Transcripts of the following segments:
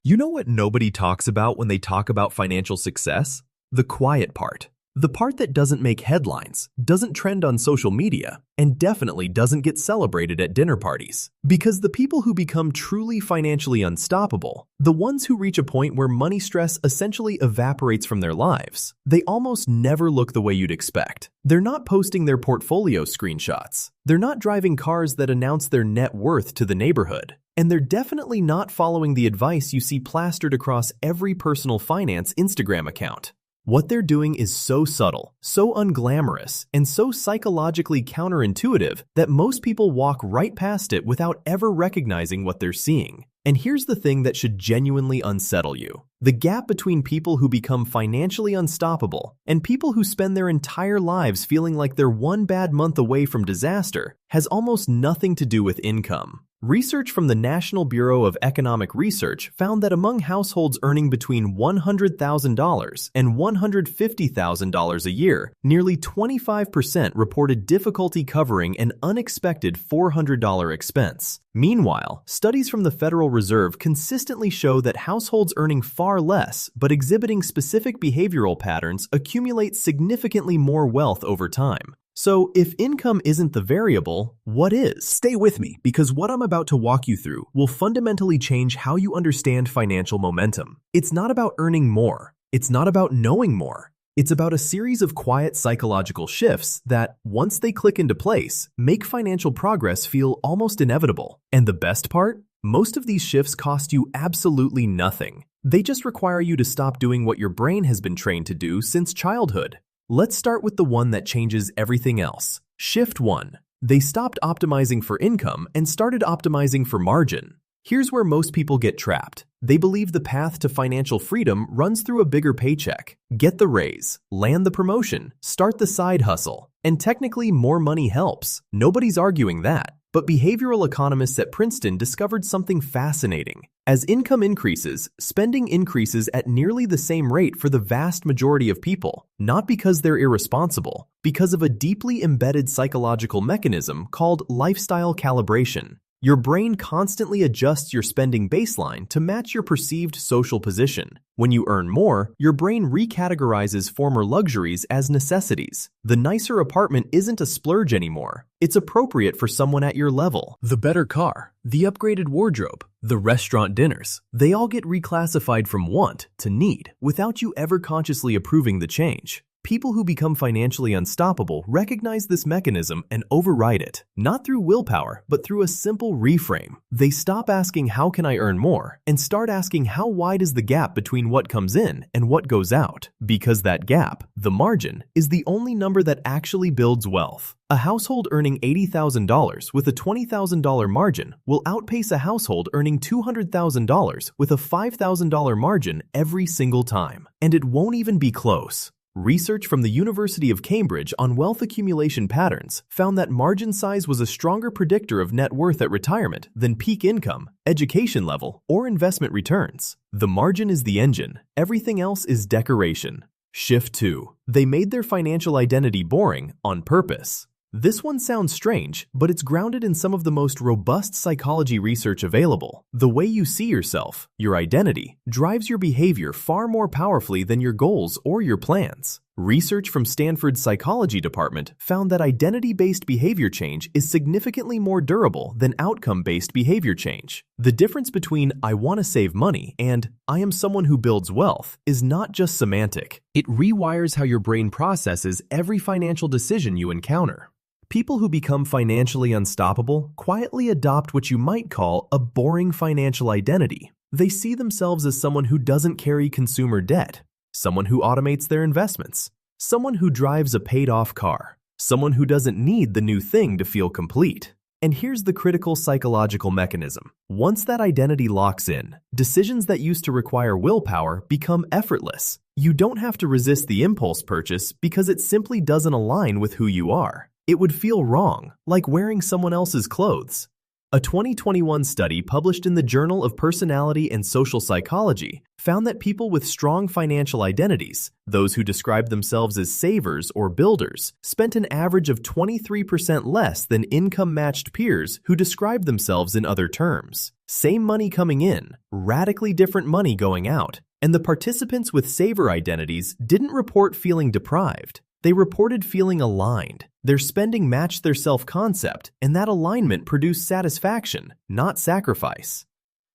You know what nobody talks about when they talk about financial success? The quiet part. The part that doesn't make headlines, doesn't trend on social media, and definitely doesn't get celebrated at dinner parties. Because the people who become truly financially unstoppable, the ones who reach a point where money stress essentially evaporates from their lives, they almost never look the way you'd expect. They're not posting their portfolio screenshots. They're not driving cars that announce their net worth to the neighborhood. And they're definitely not following the advice you see plastered across every personal finance Instagram account. What they're doing is so subtle, so unglamorous, and so psychologically counterintuitive that most people walk right past it without ever recognizing what they're seeing. And here's the thing that should genuinely unsettle you. The gap between people who become financially unstoppable and people who spend their entire lives feeling like they're one bad month away from disaster has almost nothing to do with income. Research from the National Bureau of Economic Research found that among households earning between $100,000 and $150,000 a year, nearly 25% reported difficulty covering an unexpected $400 expense. Meanwhile, studies from the Federal Reserve consistently show that households earning far less but exhibiting specific behavioral patterns accumulate significantly more wealth over time. So, if income isn't the variable, what is? Stay with me, because what I'm about to walk you through will fundamentally change how you understand financial momentum. It's not about earning more. It's not about knowing more. It's about a series of quiet psychological shifts that, once they click into place, make financial progress feel almost inevitable. And the best part? Most of these shifts cost you absolutely nothing. They just require you to stop doing what your brain has been trained to do since childhood. Let's start with the one that changes everything else. Shift 1. They stopped optimizing for income and started optimizing for margin. Here's where most people get trapped. They believe the path to financial freedom runs through a bigger paycheck. Get the raise, land the promotion, start the side hustle. And technically, more money helps. Nobody's arguing that. But behavioral economists at Princeton discovered something fascinating. As income increases, spending increases at nearly the same rate for the vast majority of people, not because they're irresponsible, because of a deeply embedded psychological mechanism called lifestyle calibration. Your brain constantly adjusts your spending baseline to match your perceived social position. When you earn more, your brain recategorizes former luxuries as necessities. The nicer apartment isn't a splurge anymore. It's appropriate for someone at your level. The better car, the upgraded wardrobe, the restaurant dinners, they all get reclassified from want to need without you ever consciously approving the change. People who become financially unstoppable recognize this mechanism and override it, not through willpower, but through a simple reframe. They stop asking, "How can I earn more?" and start asking, "How wide is the gap between what comes in and what goes out?" Because that gap, the margin, is the only number that actually builds wealth. A household earning $80,000 with a $20,000 margin will outpace a household earning $200,000 with a $5,000 margin every single time. And it won't even be close. Research from the University of Cambridge on wealth accumulation patterns found that margin size was a stronger predictor of net worth at retirement than peak income, education level, or investment returns. The margin is the engine. Everything else is decoration. Shift 2. They made their financial identity boring on purpose. This one sounds strange, but it's grounded in some of the most robust psychology research available. The way you see yourself, your identity, drives your behavior far more powerfully than your goals or your plans. Research from Stanford's psychology department found that identity-based behavior change is significantly more durable than outcome-based behavior change. The difference between "I want to save money" and "I am someone who builds wealth" is not just semantic. It rewires how your brain processes every financial decision you encounter. People who become financially unstoppable quietly adopt what you might call a boring financial identity. They see themselves as someone who doesn't carry consumer debt, someone who automates their investments, someone who drives a paid-off car, someone who doesn't need the new thing to feel complete. And here's the critical psychological mechanism. Once that identity locks in, decisions that used to require willpower become effortless. You don't have to resist the impulse purchase because it simply doesn't align with who you are. It would feel wrong, like wearing someone else's clothes. A 2021 study published in the Journal of Personality and Social Psychology found that people with strong financial identities, those who describe themselves as savers or builders, spent an average of 23% less than income-matched peers who describe themselves in other terms. Same money coming in, radically different money going out. And the participants with saver identities didn't report feeling deprived. They reported feeling aligned. Their spending matched their self-concept, and that alignment produced satisfaction, not sacrifice.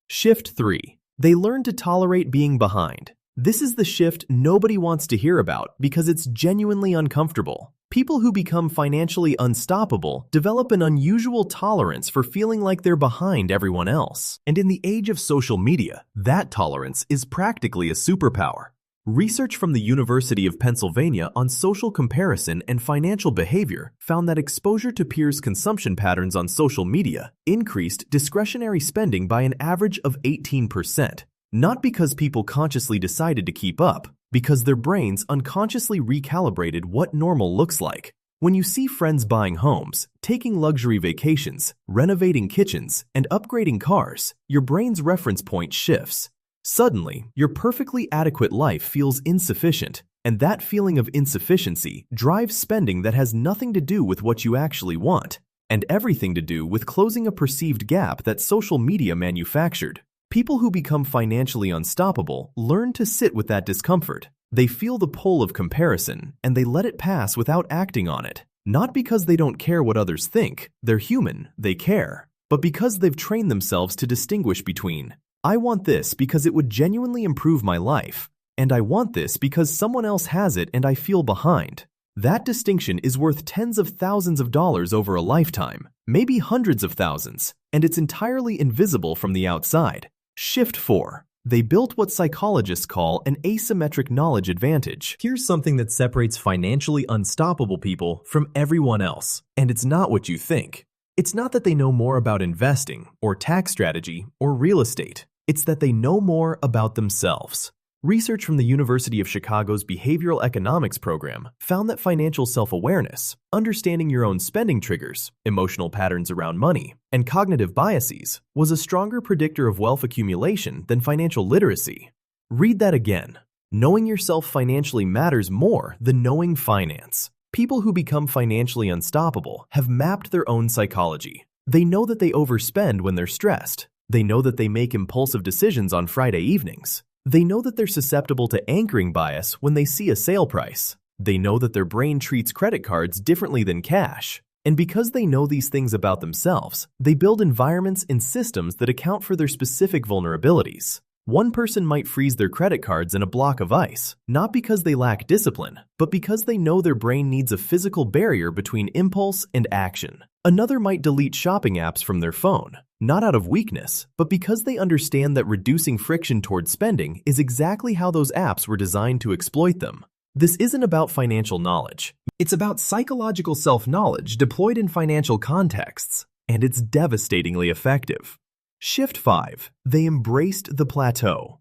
Shift 3. They learned to tolerate being behind. This is the shift nobody wants to hear about because it's genuinely uncomfortable. People who become financially unstoppable develop an unusual tolerance for feeling like they're behind everyone else. And in the age of social media, that tolerance is practically a superpower. Research from the University of Pennsylvania on social comparison and financial behavior found that exposure to peers' consumption patterns on social media increased discretionary spending by an average of 18%. Not because people consciously decided to keep up, because their brains unconsciously recalibrated what normal looks like. When you see friends buying homes, taking luxury vacations, renovating kitchens, and upgrading cars, your brain's reference point shifts. Suddenly, your perfectly adequate life feels insufficient, and that feeling of insufficiency drives spending that has nothing to do with what you actually want, and everything to do with closing a perceived gap that social media manufactured. People who become financially unstoppable learn to sit with that discomfort. They feel the pull of comparison, and they let it pass without acting on it. Not because they don't care what others think, they're human, they care, but because they've trained themselves to distinguish between, I want this because it would genuinely improve my life, and I want this because someone else has it and I feel behind. That distinction is worth tens of thousands of dollars over a lifetime, maybe hundreds of thousands, and it's entirely invisible from the outside. Shift 4. They built what psychologists call an asymmetric knowledge advantage. Here's something that separates financially unstoppable people from everyone else, and it's not what you think. It's not that they know more about investing, or tax strategy, or real estate. It's that they know more about themselves. Research from the University of Chicago's Behavioral Economics program found that financial self-awareness, understanding your own spending triggers, emotional patterns around money, and cognitive biases was a stronger predictor of wealth accumulation than financial literacy. Read that again. Knowing yourself financially matters more than knowing finance. People who become financially unstoppable have mapped their own psychology. They know that they overspend when they're stressed. They know that they make impulsive decisions on Friday evenings. They know that they're susceptible to anchoring bias when they see a sale price. They know that their brain treats credit cards differently than cash. And because they know these things about themselves, they build environments and systems that account for their specific vulnerabilities. One person might freeze their credit cards in a block of ice, not because they lack discipline, but because they know their brain needs a physical barrier between impulse and action. Another might delete shopping apps from their phone, not out of weakness, but because they understand that reducing friction toward spending is exactly how those apps were designed to exploit them. This isn't about financial knowledge. It's about psychological self-knowledge deployed in financial contexts, and it's devastatingly effective. Shift 5. They embraced the plateau.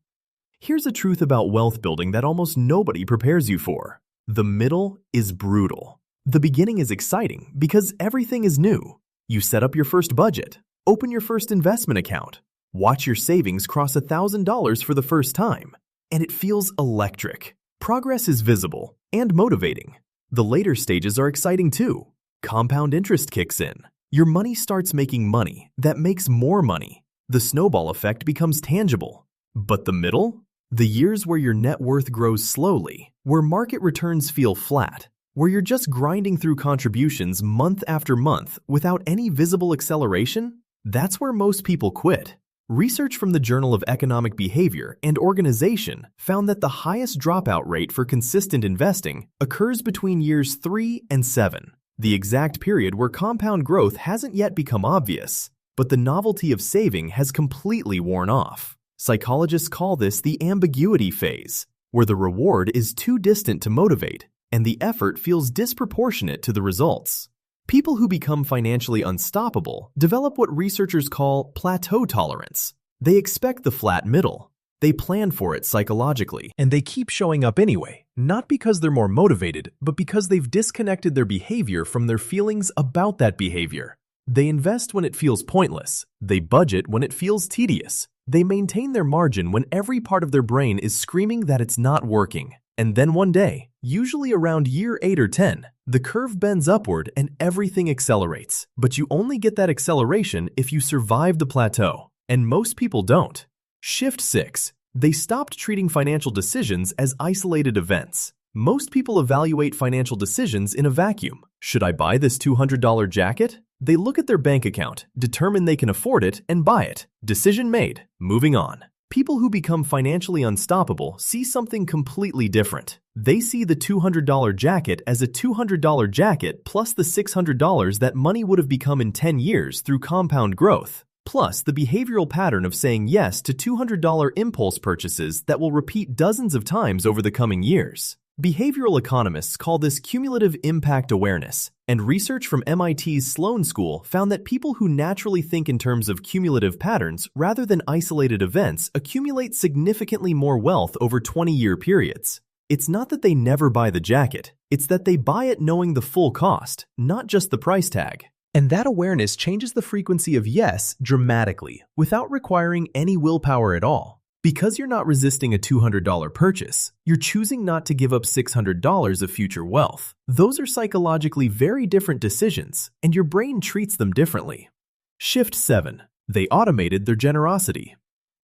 Here's a truth about wealth building that almost nobody prepares you for. The middle is brutal. The beginning is exciting because everything is new. You set up your first budget, open your first investment account, watch your savings cross $1,000 for the first time, and it feels electric. Progress is visible and motivating. The later stages are exciting too. Compound interest kicks in. Your money starts making money that makes more money. The snowball effect becomes tangible. But the middle? The years where your net worth grows slowly, where market returns feel flat, where you're just grinding through contributions month after month without any visible acceleration? That's where most people quit. Research from the Journal of Economic Behavior and Organization found that the highest dropout rate for consistent investing occurs between years 3 and 7, the exact period where compound growth hasn't yet become obvious. But the novelty of saving has completely worn off. Psychologists call this the ambiguity phase, where the reward is too distant to motivate, and the effort feels disproportionate to the results. People who become financially unstoppable develop what researchers call plateau tolerance. They expect the flat middle. They plan for it psychologically, and they keep showing up anyway, not because they're more motivated, but because they've disconnected their behavior from their feelings about that behavior. They invest when it feels pointless. They budget when it feels tedious. They maintain their margin when every part of their brain is screaming that it's not working. And then one day, usually around year 8 or 10, the curve bends upward and everything accelerates. But you only get that acceleration if you survive the plateau. And most people don't. Shift 6. They stopped treating financial decisions as isolated events. Most people evaluate financial decisions in a vacuum. Should I buy this $200 jacket? They look at their bank account, determine they can afford it, and buy it. Decision made. Moving on. People who become financially unstoppable see something completely different. They see the $200 jacket as a $200 jacket plus the $600 that money would have become in 10 years through compound growth, plus the behavioral pattern of saying yes to $200 impulse purchases that will repeat dozens of times over the coming years. Behavioral economists call this cumulative impact awareness, and research from MIT's Sloan School found that people who naturally think in terms of cumulative patterns rather than isolated events accumulate significantly more wealth over 20-year periods. It's not that they never buy the jacket, it's that they buy it knowing the full cost, not just the price tag. And that awareness changes the frequency of yes dramatically, without requiring any willpower at all. Because you're not resisting a $200 purchase, you're choosing not to give up $600 of future wealth. Those are psychologically very different decisions, and your brain treats them differently. Shift 7. They automated their generosity.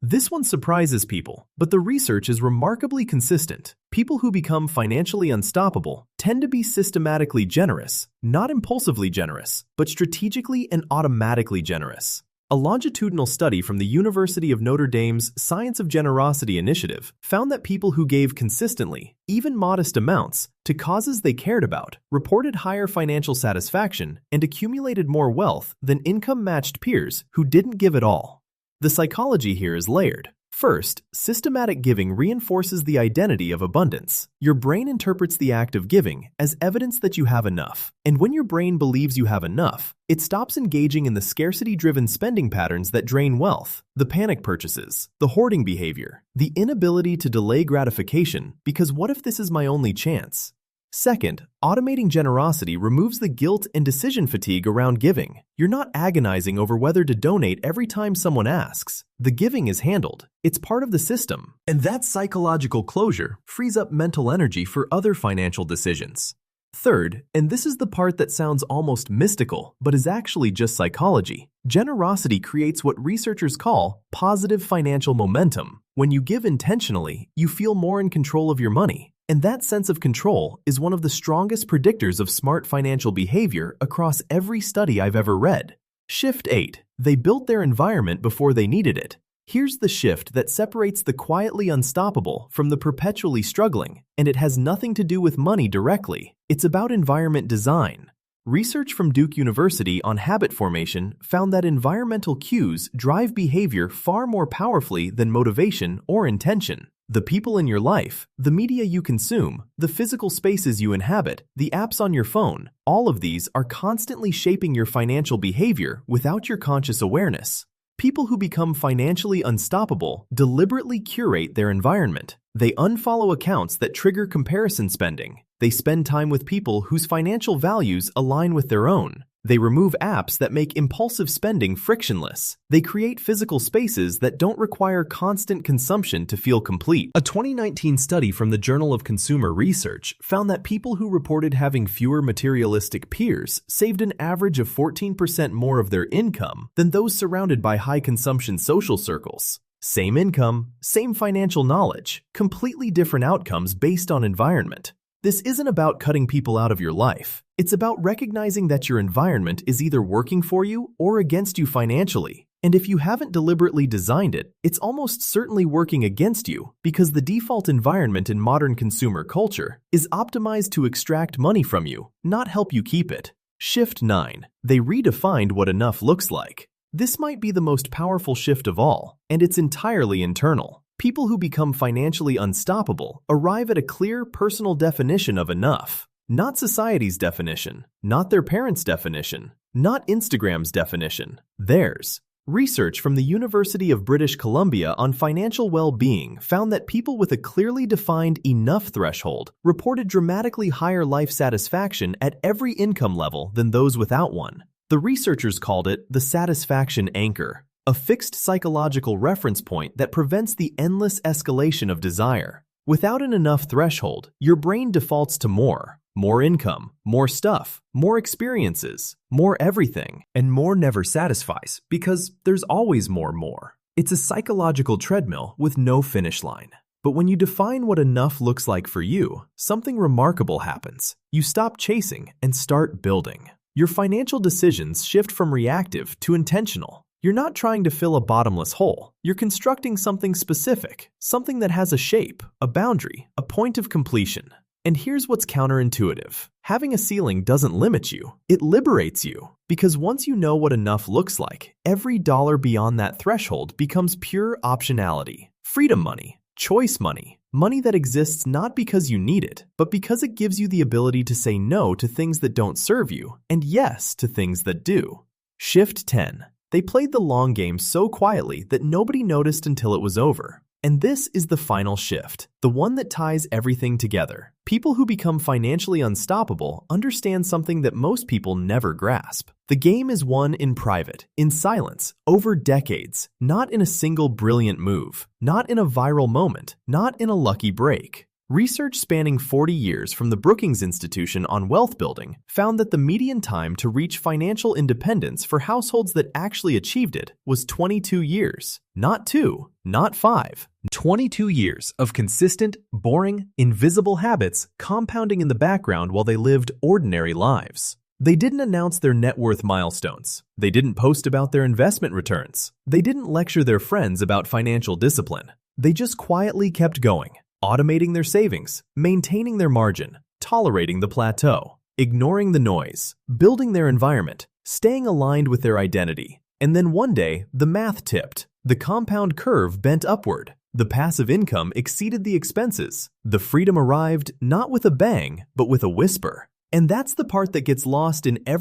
This one surprises people, but the research is remarkably consistent. People who become financially unstoppable tend to be systematically generous, not impulsively generous, but strategically and automatically generous. A longitudinal study from the University of Notre Dame's Science of Generosity Initiative found that people who gave consistently, even modest amounts, to causes they cared about reported higher financial satisfaction and accumulated more wealth than income-matched peers who didn't give at all. The psychology here is layered. First, systematic giving reinforces the identity of abundance. Your brain interprets the act of giving as evidence that you have enough. And when your brain believes you have enough, it stops engaging in the scarcity-driven spending patterns that drain wealth, the panic purchases, the hoarding behavior, the inability to delay gratification because what if this is my only chance? Second, automating generosity removes the guilt and decision fatigue around giving. You're not agonizing over whether to donate every time someone asks. The giving is handled. It's part of the system. And that psychological closure frees up mental energy for other financial decisions. Third, and this is the part that sounds almost mystical, but is actually just psychology, generosity creates what researchers call positive financial momentum. When you give intentionally, you feel more in control of your money. And that sense of control is one of the strongest predictors of smart financial behavior across every study I've ever read. Shift 8. They built their environment before they needed it. Here's the shift that separates the quietly unstoppable from the perpetually struggling, and it has nothing to do with money directly. It's about environment design. Research from Duke University on habit formation found that environmental cues drive behavior far more powerfully than motivation or intention. The people in your life, the media you consume, the physical spaces you inhabit, the apps on your phone, all of these are constantly shaping your financial behavior without your conscious awareness. People who become financially unstoppable deliberately curate their environment. They unfollow accounts that trigger comparison spending. They spend time with people whose financial values align with their own. They remove apps that make impulsive spending frictionless. They create physical spaces that don't require constant consumption to feel complete. A 2019 study from the Journal of Consumer Research found that people who reported having fewer materialistic peers saved an average of 14% more of their income than those surrounded by high-consumption social circles. Same income, same financial knowledge, completely different outcomes based on environment. This isn't about cutting people out of your life. It's about recognizing that your environment is either working for you or against you financially. And if you haven't deliberately designed it, it's almost certainly working against you because the default environment in modern consumer culture is optimized to extract money from you, not help you keep it. Shift 9. They redefined what enough looks like. This might be the most powerful shift of all, and it's entirely internal. People who become financially unstoppable arrive at a clear personal definition of enough. Not society's definition, not their parents' definition, not Instagram's definition, theirs. Research from the University of British Columbia on financial well-being found that people with a clearly defined enough threshold reported dramatically higher life satisfaction at every income level than those without one. The researchers called it the satisfaction anchor, a fixed psychological reference point that prevents the endless escalation of desire. Without an enough threshold, your brain defaults to more income, more stuff, more experiences, more everything, and more never satisfies because there's always more. It's a psychological treadmill with no finish line. But when you define what enough looks like for you, something remarkable happens. You stop chasing and start building. Your financial decisions shift from reactive to intentional. You're not trying to fill a bottomless hole. You're constructing something specific, something that has a shape, a boundary, a point of completion. And here's what's counterintuitive. Having a ceiling doesn't limit you, it liberates you. Because once you know what enough looks like, every dollar beyond that threshold becomes pure optionality, freedom money, choice money, money that exists not because you need it, but because it gives you the ability to say no to things that don't serve you and yes to things that do. Shift 10. They played the long game so quietly that nobody noticed until it was over. And this is the final shift, the one that ties everything together. People who become financially unstoppable understand something that most people never grasp. The game is won in private, in silence, over decades, not in a single brilliant move, not in a viral moment, not in a lucky break. Research spanning 40 years from the Brookings Institution on wealth building found that the median time to reach financial independence for households that actually achieved it was 22 years. Not 2, not 5. 22 years of consistent, boring, invisible habits compounding in the background while they lived ordinary lives. They didn't announce their net worth milestones. They didn't post about their investment returns. They didn't lecture their friends about financial discipline. They just quietly kept going. Automating their savings, maintaining their margin, tolerating the plateau, ignoring the noise, building their environment, staying aligned with their identity. And then one day, the math tipped. The compound curve bent upward. The passive income exceeded the expenses. The freedom arrived not with a bang, but with a whisper. And that's the part that gets lost in every